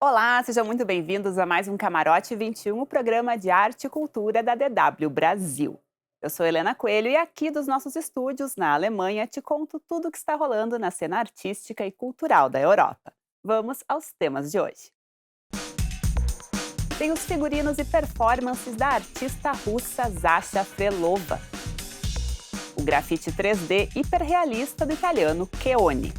Olá, sejam muito bem-vindos a mais um Camarote 21, o programa de arte e cultura da DW Brasil. Eu sou Helena Coelho e aqui dos nossos estúdios na Alemanha te conto tudo o que está rolando na cena artística e cultural da Europa. Vamos aos temas de hoje. Tem os figurinos e performances da artista russa Zasha Frelova. O grafite 3D hiperrealista do italiano Cheone.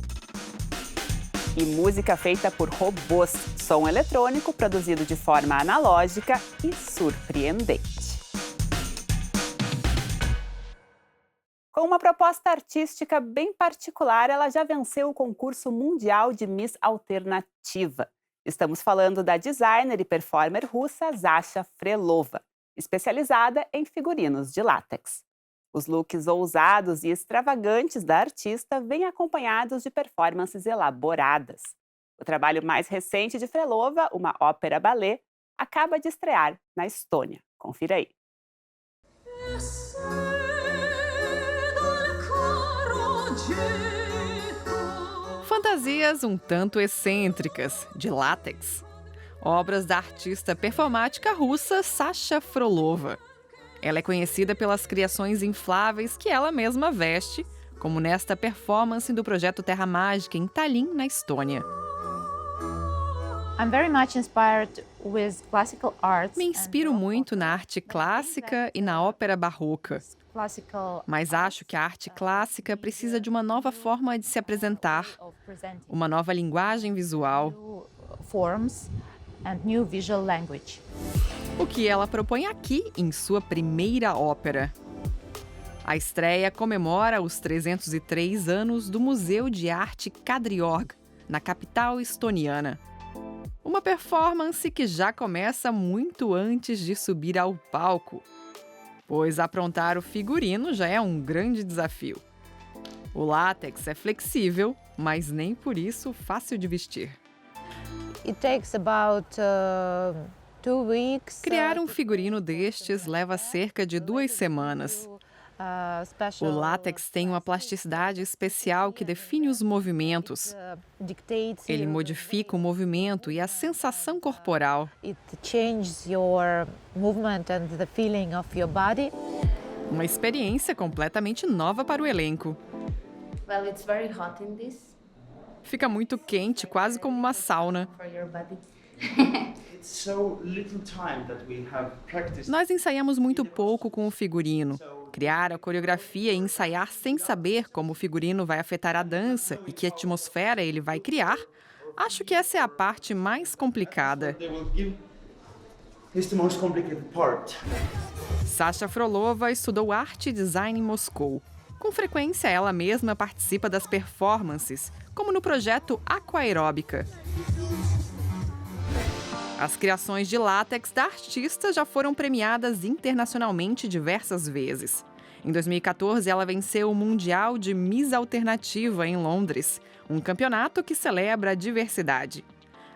E música feita por robôs, som eletrônico produzido de forma analógica e surpreendente. Com uma proposta artística bem particular, ela já venceu o concurso mundial de Miss Alternativa. Estamos falando da designer e performer russa Zasha Frelova, especializada em figurinos de látex. Os looks ousados e extravagantes da artista vêm acompanhados de performances elaboradas. O trabalho mais recente de Frelova, uma ópera-balé, acaba de estrear na Estônia. Confira aí. Fantasias um tanto excêntricas, de látex. Obras da artista performática russa Zasha Frelova. Ela é conhecida pelas criações infláveis que ela mesma veste, como nesta performance do projeto Terra Mágica em Tallinn, na Estônia. Me inspiro muito na arte clássica e na ópera barroca, mas acho que a arte clássica precisa de uma nova forma de se apresentar, uma nova linguagem visual. O que ela propõe aqui em sua primeira ópera. A estreia comemora os 303 anos do Museu de Arte Kadriorg, na capital estoniana. Uma performance que já começa muito antes de subir ao palco, pois aprontar o figurino já é um grande desafio. O látex é flexível, mas nem por isso fácil de vestir. Criar um figurino destes leva cerca de 2 semanas. O látex tem uma plasticidade especial que define os movimentos. Ele modifica o movimento e a sensação corporal. Uma experiência completamente nova para o elenco. Fica muito quente, quase como uma sauna. Nós ensaiamos muito pouco com o figurino. Criar a coreografia e ensaiar sem saber como o figurino vai afetar a dança e que atmosfera ele vai criar, acho que essa é a parte mais complicada. Zasha Frelova estudou arte e design em Moscou. Com frequência, ela mesma participa das performances, como no projeto Aquaeróbica. As criações de látex da artista já foram premiadas internacionalmente diversas vezes. Em 2014, ela venceu o Mundial de Miss Alternativa em Londres, um campeonato que celebra a diversidade.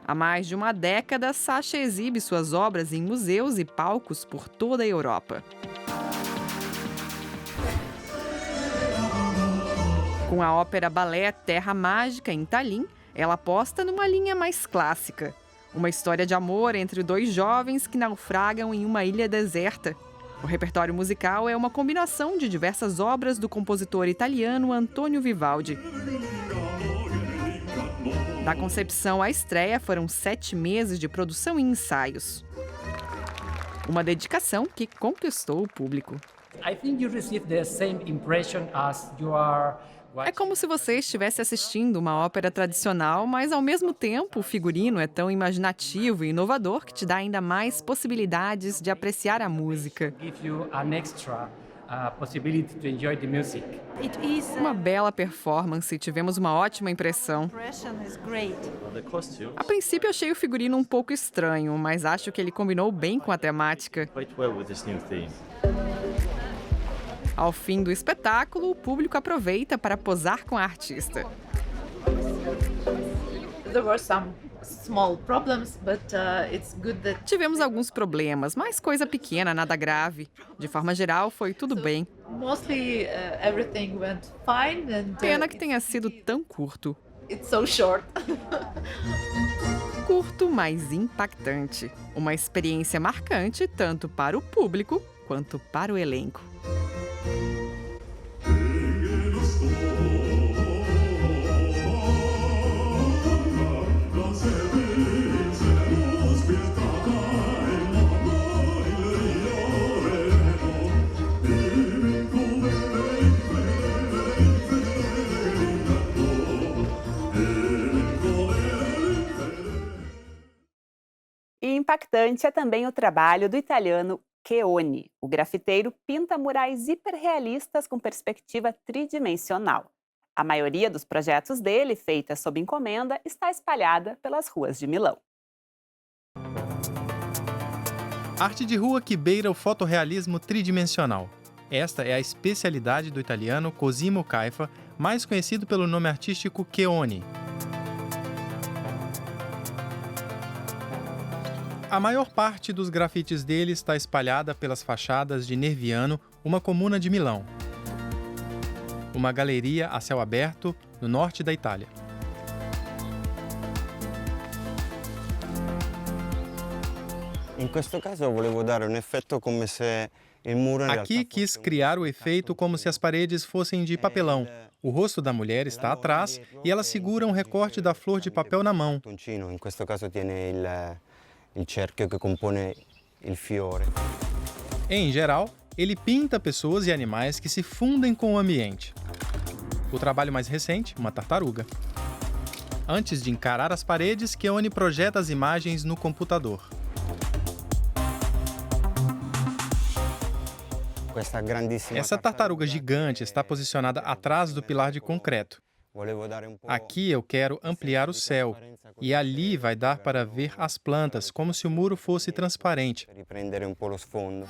Há mais de uma década, Zasha exibe suas obras em museus e palcos por toda a Europa. Com a ópera-balé Terra Mágica em Tallinn, ela aposta numa linha mais clássica. Uma história de amor entre 2 jovens que naufragam em uma ilha deserta. O repertório musical é uma combinação de diversas obras do compositor italiano Antonio Vivaldi. Da concepção à estreia foram 7 meses de produção e ensaios. Uma dedicação que conquistou o público. É como se você estivesse assistindo uma ópera tradicional, mas ao mesmo tempo o figurino é tão imaginativo e inovador que te dá ainda mais possibilidades de apreciar a música. Uma bela performance, tivemos uma ótima impressão. A princípio achei o figurino um pouco estranho, mas acho que ele combinou bem com a temática. Ao fim do espetáculo, o público aproveita para posar com a artista. small problems, but it's good that Tivemos alguns problemas, mas coisa pequena, nada grave. De forma geral, foi tudo bem. mostly everything went fine, and Pena que tenha sido tão curto. it's so short. Curto, mas impactante. Uma experiência marcante tanto para o público quanto para o elenco. E impactante é também o trabalho do italiano Cheoni. O grafiteiro pinta murais hiperrealistas com perspectiva tridimensional. A maioria dos projetos dele, feita sob encomenda, está espalhada pelas ruas de Milão. Arte de rua que beira o fotorrealismo tridimensional. Esta é a especialidade do italiano Cosimo Caifa, mais conhecido pelo nome artístico Cheoni. A maior parte dos grafites dele está espalhada pelas fachadas de Nerviano, uma comuna de Milão. Uma galeria a céu aberto no norte da Itália. In questo caso volevo dare un effetto come se il muro in realtà Aqui quis criar o efeito como se as paredes fossem de papelão. O rosto da mulher está atrás e ela segura um recorte da flor de papel na mão. fosse in questo caso tiene il cerchio che compone il fiore. Em geral, ele pinta pessoas e animais que se fundem com o ambiente. O trabalho mais recente, uma tartaruga. Antes de encarar as paredes, Cheoni projeta as imagens no computador. Questa grandissima Essa tartaruga gigante está posicionada atrás do pilar de concreto. Volevo dare un po' Aqui eu quero ampliar o céu, e ali vai dar para ver as plantas, como se o muro fosse transparente. per riprendere un po' lo sfondo.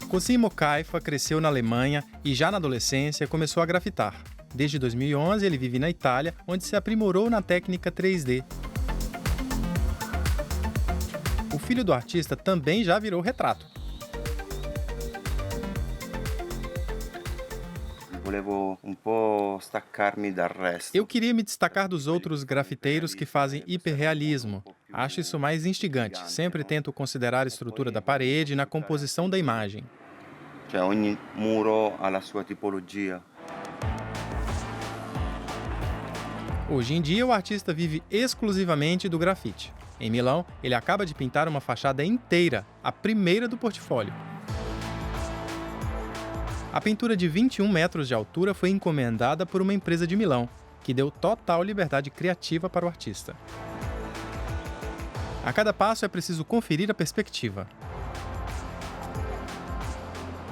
Cosimo Caifa cresceu na Alemanha e já na adolescência começou a grafitar. Desde 2011 ele vive na Itália, onde se aprimorou na técnica 3D. O filho do artista também já virou retrato. Volevo un po' staccarmi dal resto. Eu queria me destacar dos outros grafiteiros que fazem hiperrealismo. Acho isso mais instigante. Sempre tento considerar a estrutura da parede na composição da imagem. Cioè ogni muro ha la sua tipologia. Hoje em dia, o artista vive exclusivamente do grafite. Em Milão, ele acaba de pintar uma fachada inteira, a primeira do portfólio. A pintura de 21 metros de altura foi encomendada por uma empresa de Milão, que deu total liberdade criativa para o artista. A cada passo é preciso conferir a perspectiva.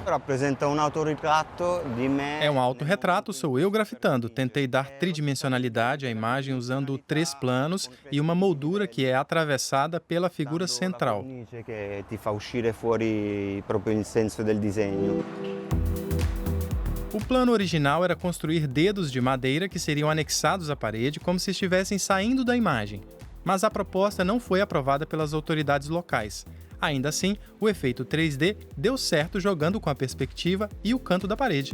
Rappresenta un autoritratto di me. É um autorretrato, sou eu grafitando. Tentei dar tridimensionalidade à imagem usando 3 planos e uma moldura que é atravessada pela figura central. Che ti fa uscire fuori proprio il senso del disegno. O plano original era construir dedos de madeira que seriam anexados à parede como se estivessem saindo da imagem. Mas a proposta não foi aprovada pelas autoridades locais. Ainda assim, o efeito 3D deu certo jogando com a perspectiva e o canto da parede.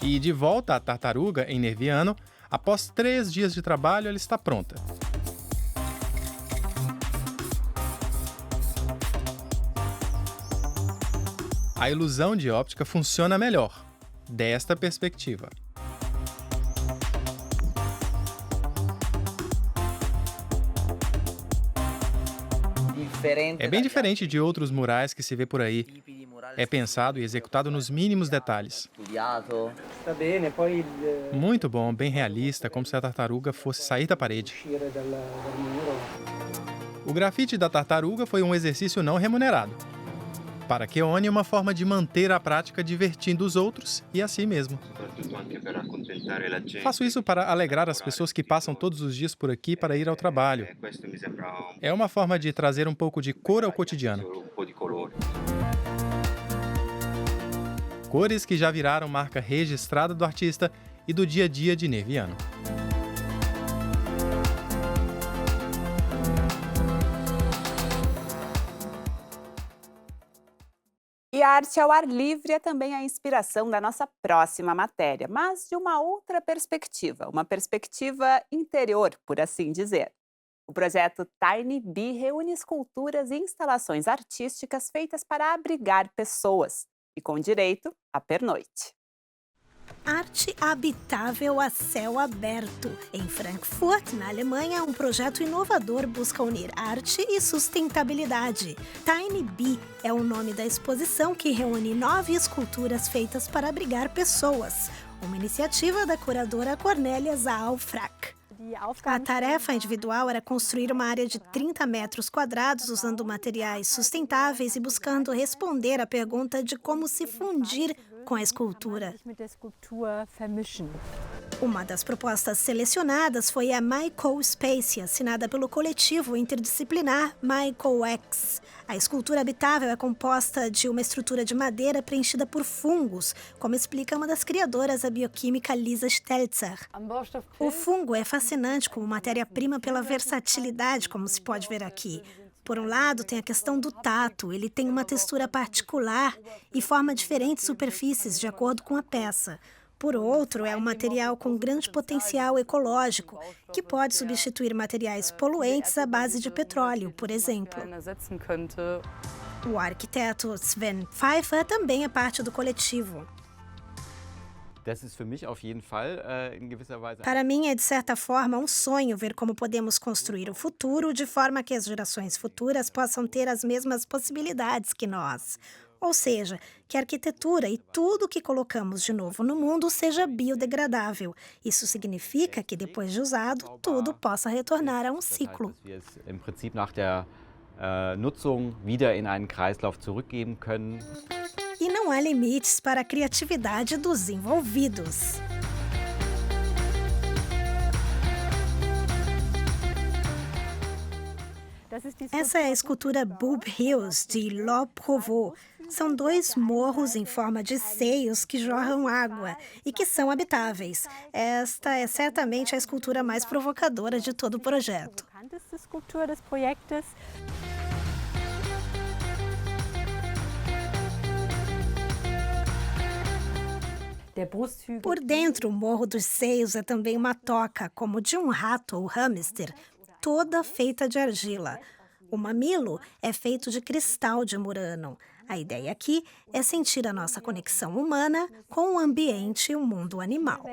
E de volta à tartaruga, em Nerviano, após 3 dias de trabalho, ela está pronta. A ilusão de óptica funciona melhor, desta perspectiva. É bem diferente de outros murais que se vê por aí. É pensado e executado nos mínimos detalhes. Muito bom, bem realista, como se a tartaruga fosse sair da parede. O grafite da tartaruga foi um exercício não remunerado. Para Cheoni, uma forma de manter a prática divertindo os outros e a si mesmo. Faço isso para alegrar as pessoas que passam todos os dias por aqui para ir ao trabalho. É uma forma de trazer um pouco de cor ao cotidiano. Cores que já viraram marca registrada do artista e do dia a dia de Neviano. E a arte ao ar livre é também a inspiração da nossa próxima matéria, mas de uma outra perspectiva, uma perspectiva interior, por assim dizer. O projeto Tiny Bee reúne esculturas e instalações artísticas feitas para abrigar pessoas e com direito à pernoite. Arte habitável a céu aberto. Em Frankfurt, na Alemanha, um projeto inovador busca unir arte e sustentabilidade. Tiny Bee é o nome da exposição que reúne 9 esculturas feitas para abrigar pessoas. Uma iniciativa da curadora Cornélia Zaal-Frack. A tarefa individual era construir uma área de 30 metros quadrados usando materiais sustentáveis e buscando responder à pergunta de como se fundir com a escultura. Uma das propostas selecionadas foi a Myco Space, assinada pelo coletivo interdisciplinar Myco X. A escultura habitável é composta de uma estrutura de madeira preenchida por fungos, como explica uma das criadoras, a bioquímica Lisa Stelzer. O fungo é fascinante como matéria-prima pela versatilidade, como se pode ver aqui. Por um lado, tem a questão do tato. Ele tem uma textura particular e forma diferentes superfícies de acordo com a peça. Por outro, é um material com grande potencial ecológico, que pode substituir materiais poluentes à base de petróleo, por exemplo. O arquiteto Sven Pfeiffer também é parte do coletivo. Para mim, é de certa forma um sonho ver como podemos construir o futuro de forma que as gerações futuras possam ter as mesmas possibilidades que nós. Ou seja, que a arquitetura e tudo que colocamos de novo no mundo seja biodegradável. Isso significa que, depois de usado, tudo possa retornar a um ciclo. E não há limites para a criatividade dos envolvidos. Essa é a escultura Boob Hills, de Le Provot. São 2 morros em forma de seios que jorram água e que são habitáveis. Esta é certamente a escultura mais provocadora de todo o projeto. Por dentro, o Morro dos Seios é também uma toca, como de um rato ou hamster, toda feita de argila. O mamilo é feito de cristal de Murano. A ideia aqui é sentir a nossa conexão humana com o ambiente e o mundo animal.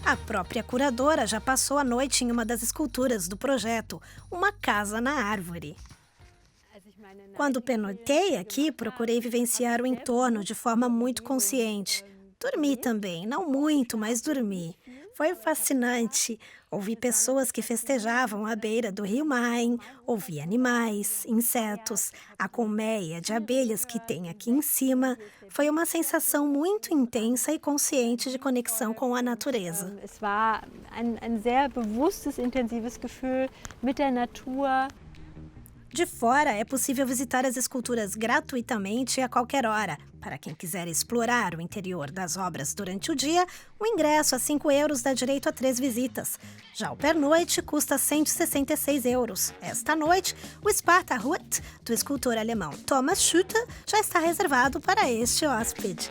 A própria curadora já passou a noite em uma das esculturas do projeto, uma casa na árvore. Quando pernoitei aqui, procurei vivenciar o entorno de forma muito consciente. Dormi também, não muito, mas dormi. Foi fascinante. Ouvi pessoas que festejavam à beira do rio Main, ouvi animais, insetos, a colmeia de abelhas que tem aqui em cima. Foi uma sensação muito intensa e consciente de conexão com a natureza. Es war ein sehr bewusstes, intensives Gefühl mit der Natur. De fora, é possível visitar as esculturas gratuitamente a qualquer hora. Para quem quiser explorar o interior das obras durante o dia, o ingresso a 5 euros dá direito a 3 visitas. Já o pernoite custa 166 euros. Esta noite, o Sparta-Hut, do escultor alemão Thomas Schütte, já está reservado para este hóspede.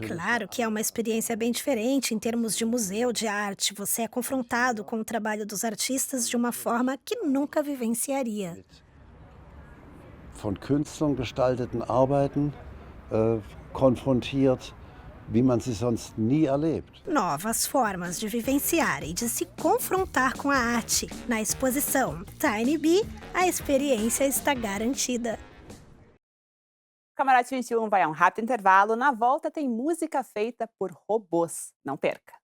Claro que é uma experiência bem diferente em termos de museu de arte. Você é confrontado com o trabalho dos artistas de uma forma que nunca vivenciaria. Von Künstlern gestalteten Arbeiten konfrontiert, wie man sie sonst nie erlebt. Novas formas de vivenciar e de se confrontar com a arte. Na exposição Tiny Bee, a experiência está garantida. O Camarote 21 vai a um rápido intervalo. Na volta tem música feita por robôs. Não perca!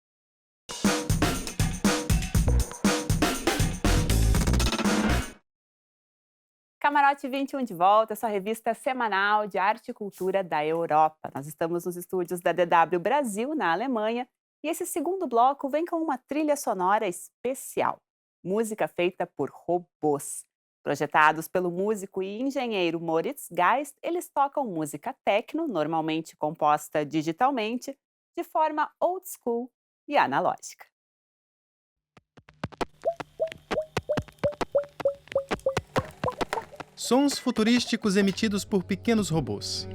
Camarote 21 de volta, sua revista semanal de arte e cultura da Europa. Nós estamos nos estúdios da DW Brasil, na Alemanha, e esse segundo bloco vem com uma trilha sonora especial. Música feita por robôs. Projetados pelo músico e engenheiro Moritz Geist, eles tocam música techno, normalmente composta digitalmente, de forma old school e analógica. Sons futurísticos emitidos por pequenos robôs.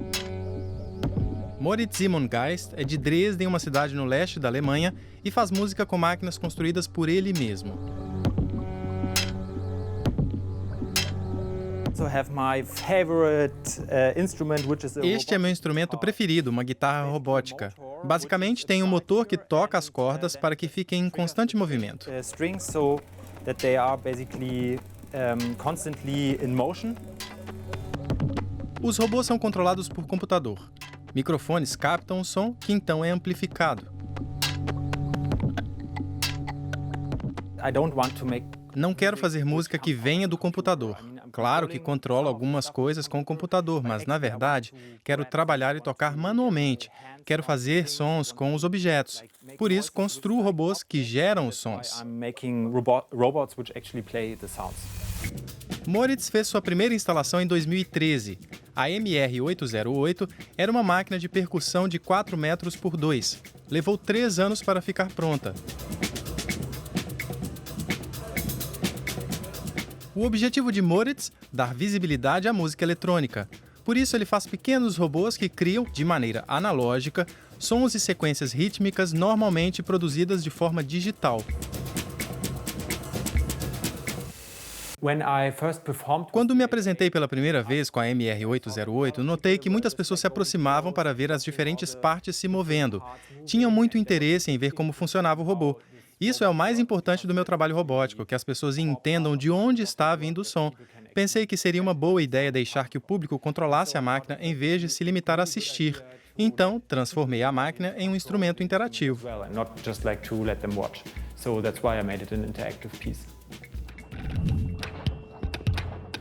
Moritz Simon Geist é de Dresden, uma cidade no leste da Alemanha, e faz música com máquinas construídas por ele mesmo. Este é meu instrumento preferido, uma guitarra robótica. Basicamente, tem um motor que toca as cordas para que fiquem em constante movimento. Os robôs são controlados por computador. Microfones captam o som, que então é amplificado. Não quero fazer música que venha do computador. Claro que controlo algumas coisas com o computador, mas, na verdade, quero trabalhar e tocar manualmente. Quero fazer sons com os objetos. Por isso, construo robôs que geram os sons. Moritz fez sua primeira instalação em 2013. A MR808 era uma máquina de percussão de 4 metros por 2. Levou 3 anos para ficar pronta. O objetivo de Moritz é dar visibilidade à música eletrônica. Por isso, ele faz pequenos robôs que criam, de maneira analógica, sons e sequências rítmicas normalmente produzidas de forma digital. Quando me apresentei pela primeira vez com a MR808, notei que muitas pessoas se aproximavam para ver as diferentes partes se movendo. Tinham muito interesse em ver como funcionava o robô. Isso é o mais importante do meu trabalho robótico, que as pessoas entendam de onde está vindo o som. Pensei que seria uma boa ideia deixar que o público controlasse a máquina em vez de se limitar a assistir. Então, transformei a máquina em um instrumento interativo.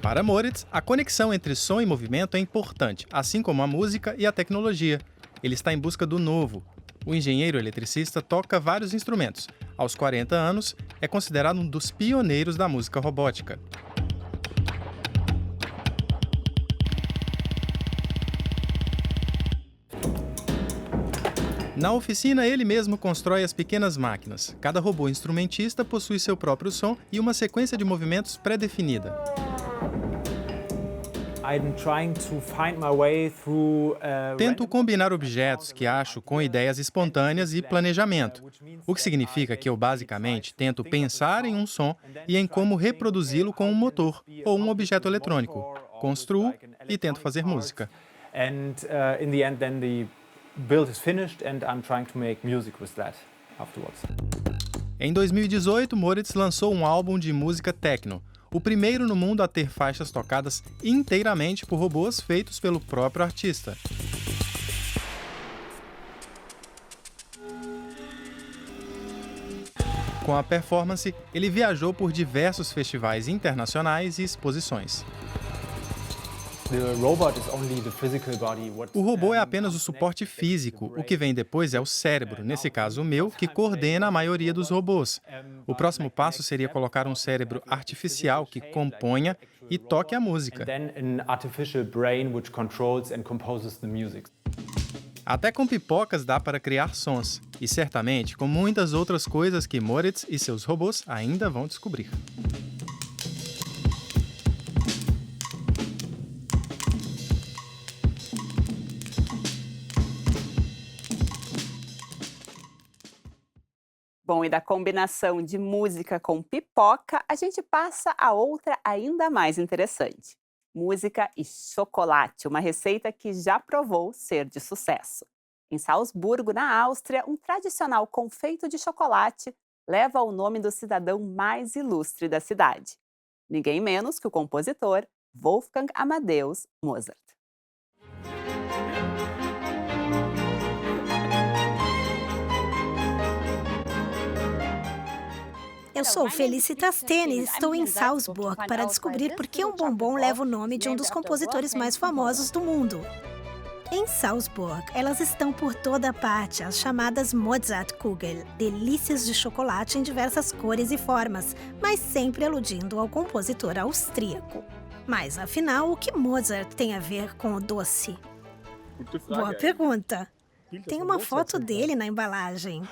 Para Moritz, a conexão entre som e movimento é importante, assim como a música e a tecnologia. Ele está em busca do novo. O engenheiro eletricista toca vários instrumentos. Aos 40 anos, é considerado um dos pioneiros da música robótica. Na oficina, ele mesmo constrói as pequenas máquinas. Cada robô instrumentista possui seu próprio som e uma sequência de movimentos pré-definida. Tento combinar objetos que acho com ideias espontâneas e planejamento, o que significa que eu basicamente tento pensar em um som e em como reproduzi-lo com um motor ou um objeto eletrônico. Construo e tento fazer música. Em 2018, Moritz lançou um álbum de música techno, o primeiro no mundo a ter faixas tocadas inteiramente por robôs feitos pelo próprio artista. Com a performance, ele viajou por diversos festivais internacionais e exposições. O robô é apenas o suporte físico, o que vem depois é o cérebro, nesse caso o meu, que coordena a maioria dos robôs. O próximo passo seria colocar um cérebro artificial que componha e toque a música. Até com pipocas dá para criar sons, e certamente com muitas outras coisas que Moritz e seus robôs ainda vão descobrir. Bom, e da combinação de música com pipoca, a gente passa a outra ainda mais interessante. Música e chocolate, uma receita que já provou ser de sucesso. Em Salzburgo, na Áustria, um tradicional confeito de chocolate leva o nome do cidadão mais ilustre da cidade. Ninguém menos que o compositor Wolfgang Amadeus Mozart. Eu sou Felicitas Tene e estou em Salzburg para descobrir por que um bombom leva o nome de um dos compositores mais famosos do mundo. Em Salzburg, elas estão por toda parte, as chamadas Mozartkugel, delícias de chocolate em diversas cores e formas, mas sempre aludindo ao compositor austríaco. Mas afinal, o que Mozart tem a ver com o doce? Boa pergunta. Tem uma foto dele na embalagem.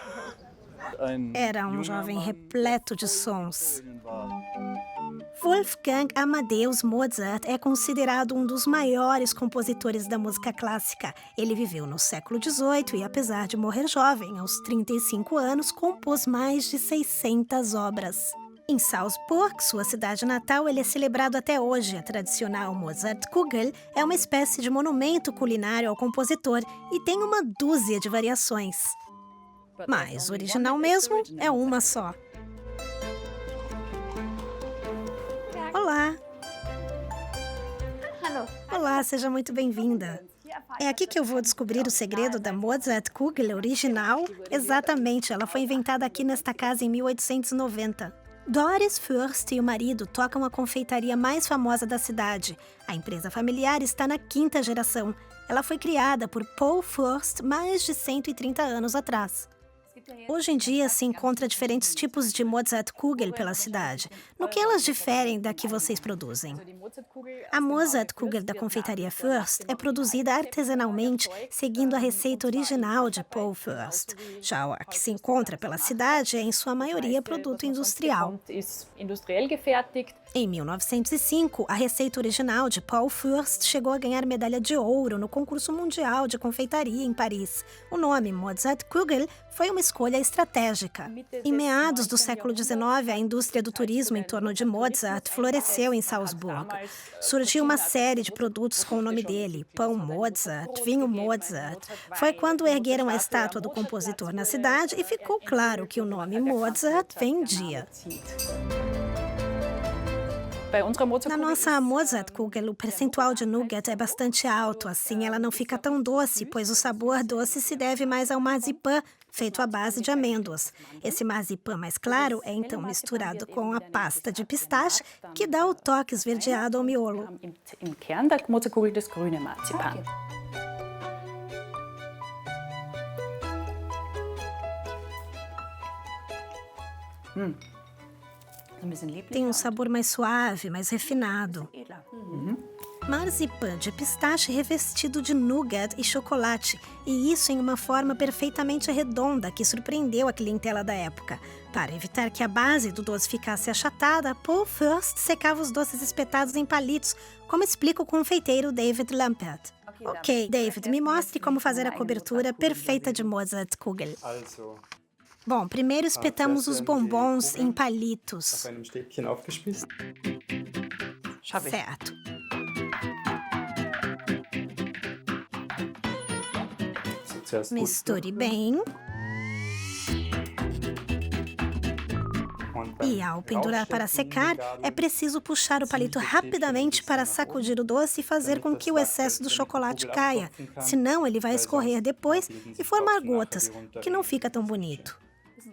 Era um jovem repleto de sons. Wolfgang Amadeus Mozart é considerado um dos maiores compositores da música clássica. Ele viveu no século XVIII e, apesar de morrer jovem, aos 35 anos, compôs mais de 600 obras. Em Salzburg, sua cidade natal, ele é celebrado até hoje. A tradicional Mozartkugel é uma espécie de monumento culinário ao compositor e tem uma dúzia de variações. Mas o original mesmo é uma só. Olá! Olá, seja muito bem-vinda. É aqui que eu vou descobrir o segredo da Mozartkugel original. Exatamente, ela foi inventada aqui nesta casa em 1890. Doris Fürst e o marido tocam a confeitaria mais famosa da cidade. A empresa familiar está na 5ª geração. Ela foi criada por Paul Fürst mais de 130 anos atrás. Hoje em dia se encontra diferentes tipos de Mozartkugel pela cidade. No que elas diferem da que vocês produzem? A Mozartkugel da confeitaria Fürst é produzida artesanalmente, seguindo a receita original de Paul Fürst. Já a que se encontra pela cidade é, em sua maioria, produto industrial. Em 1905, a receita original de Paul Fürst chegou a ganhar medalha de ouro no concurso mundial de confeitaria em Paris. O nome Mozartkugel foi uma escolha estratégica. Em meados do século XIX, a indústria do turismo em torno de Mozart floresceu em Salzburg. Surgiu uma série de produtos com o nome dele: pão Mozart, vinho Mozart. Foi quando ergueram a estátua do compositor na cidade e ficou claro que o nome Mozart vendia. Na nossa Mozartkugel, o percentual de nougat é bastante alto, assim ela não fica tão doce, pois o sabor doce se deve mais ao marzipan, feito à base de amêndoas. Esse marzipan mais claro é então misturado com a pasta de pistache, que dá o toque esverdeado ao miolo. Tem um sabor mais suave, mais refinado. Marzipan de pistache revestido de nougat e chocolate, e isso em uma forma perfeitamente redonda que surpreendeu a clientela da época. Para evitar que a base do doce ficasse achatada, Paul Fürst secava os doces espetados em palitos, como explica o confeiteiro David Lampert. Ok, David, me mostre como fazer a cobertura perfeita de Mozartkugel. Bom, primeiro espetamos os bombons em palitos. Certo. Misture bem. E ao pendurar para secar, é preciso puxar o palito rapidamente para sacudir o doce e fazer com que o excesso do chocolate caia. Senão ele vai escorrer depois e formar gotas, o que não fica tão bonito.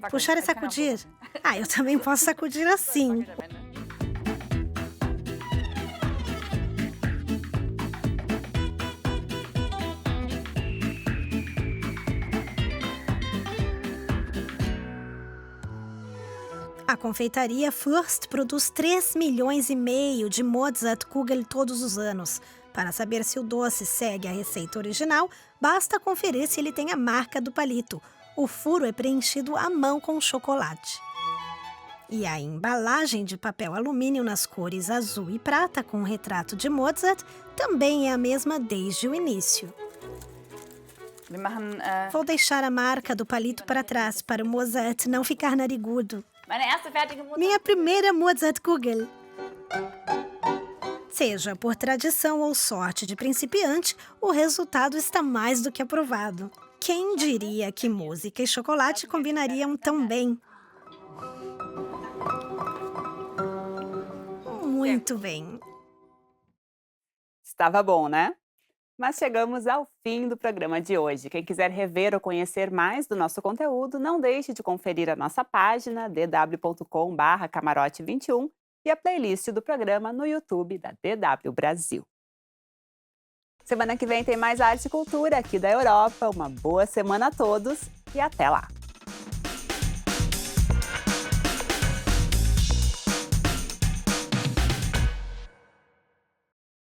Puxar e sacudir. Eu também posso sacudir assim. A confeitaria Fürst produz 3,5 milhões de Mozartkugel todos os anos. Para saber se o doce segue a receita original, basta conferir se ele tem a marca do palito. O furo é preenchido à mão com chocolate. E a embalagem de papel alumínio nas cores azul e prata com o retrato de Mozart também é a mesma desde o início. Vou deixar a marca do palito para trás para o Mozart não ficar narigudo. Minha primeira Mozartkugel. Seja por tradição ou sorte de principiante, o resultado está mais do que aprovado. Quem diria que música e chocolate combinariam tão bem? Muito bem. Estava bom, né? Mas chegamos ao fim do programa de hoje. Quem quiser rever ou conhecer mais do nosso conteúdo, não deixe de conferir a nossa página dw.com/camarote21 e a playlist do programa no YouTube da DW Brasil. Semana que vem tem mais arte e cultura aqui da Europa. Uma boa semana a todos e até lá!